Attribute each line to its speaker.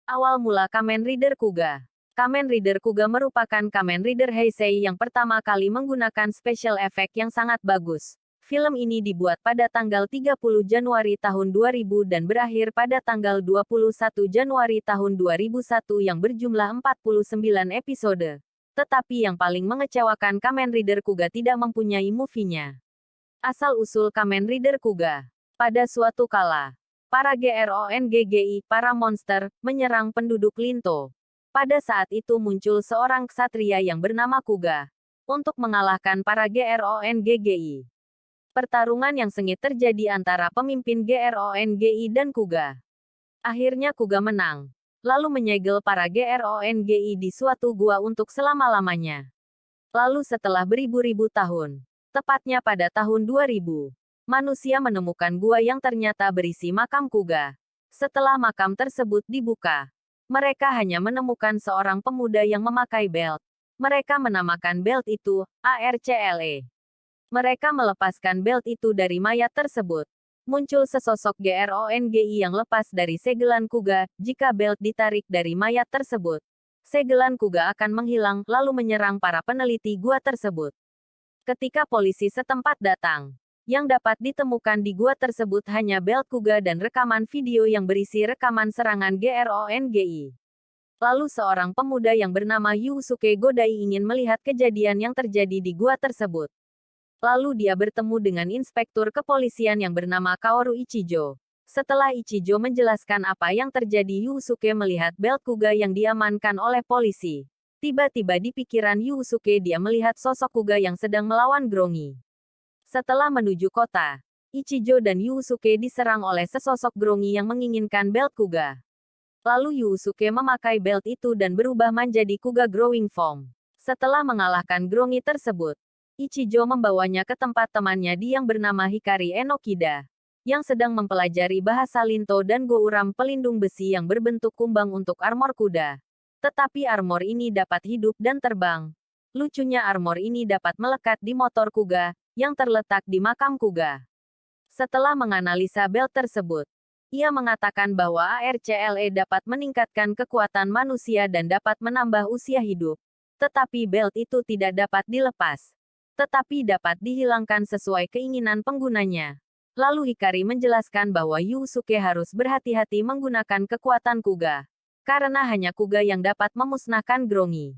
Speaker 1: Awal mula Kamen Rider Kuga. Kamen Rider Kuga merupakan Kamen Rider Heisei yang pertama kali menggunakan special effect yang sangat bagus. Film ini dibuat pada tanggal 30 Januari tahun 2000 dan berakhir pada tanggal 21 Januari tahun 2001 yang berjumlah 49 episode. Tetapi yang paling mengecewakan, Kamen Rider Kuga tidak mempunyai movie-nya. Asal-usul Kamen Rider Kuga. Pada suatu kala, para GRONGGI, para monster, menyerang penduduk Linto. Pada saat itu muncul seorang ksatria yang bernama Kuga untuk mengalahkan para GRONGGI. Pertarungan yang sengit terjadi antara pemimpin GRONGI dan Kuga. Akhirnya Kuga menang, lalu menyegel para GRONGI di suatu gua untuk selama-lamanya. Lalu setelah beribu-ribu tahun, tepatnya pada tahun 2000, manusia menemukan gua yang ternyata berisi makam Kuga. Setelah makam tersebut dibuka, mereka hanya menemukan seorang pemuda yang memakai belt. Mereka menamakan belt itu ARCLE. Mereka melepaskan belt itu dari mayat tersebut. Muncul sesosok GRONGI yang lepas dari segelan Kuga. Jika belt ditarik dari mayat tersebut, segelan Kuga akan menghilang lalu menyerang para peneliti gua tersebut. Ketika polisi setempat datang, yang dapat ditemukan di gua tersebut hanya belt Kuga dan rekaman video yang berisi rekaman serangan GRONGI. Lalu seorang pemuda yang bernama Yusuke Godai ingin melihat kejadian yang terjadi di gua tersebut. Lalu dia bertemu dengan inspektur kepolisian yang bernama Kaoru Ichijo. Setelah Ichijo menjelaskan apa yang terjadi, Yusuke melihat belt Kuga yang diamankan oleh polisi. Tiba-tiba di pikiran Yusuke dia melihat sosok Kuga yang sedang melawan Grongi. Setelah menuju kota, Ichijo dan Yusuke diserang oleh sesosok Grongi yang menginginkan belt Kuga. Lalu Yusuke memakai belt itu dan berubah menjadi Kuga Growing Form. Setelah mengalahkan Grongi tersebut, Ichijo membawanya ke tempat temannya yang bernama Hikari Enokida, yang sedang mempelajari bahasa Linto dan Gouram, pelindung besi yang berbentuk kumbang untuk armor kuda. Tetapi armor ini dapat hidup dan terbang. Lucunya armor ini dapat melekat di motor Kuga, yang terletak di makam Kuga. Setelah menganalisa belt tersebut, ia mengatakan bahwa ARCLE dapat meningkatkan kekuatan manusia dan dapat menambah usia hidup. Tetapi belt itu tidak dapat dilepas. Tetapi dapat dihilangkan sesuai keinginan penggunanya. Lalu Hikari menjelaskan bahwa Yusuke harus berhati-hati menggunakan kekuatan Kuga. Karena hanya Kuga yang dapat memusnahkan Grongi.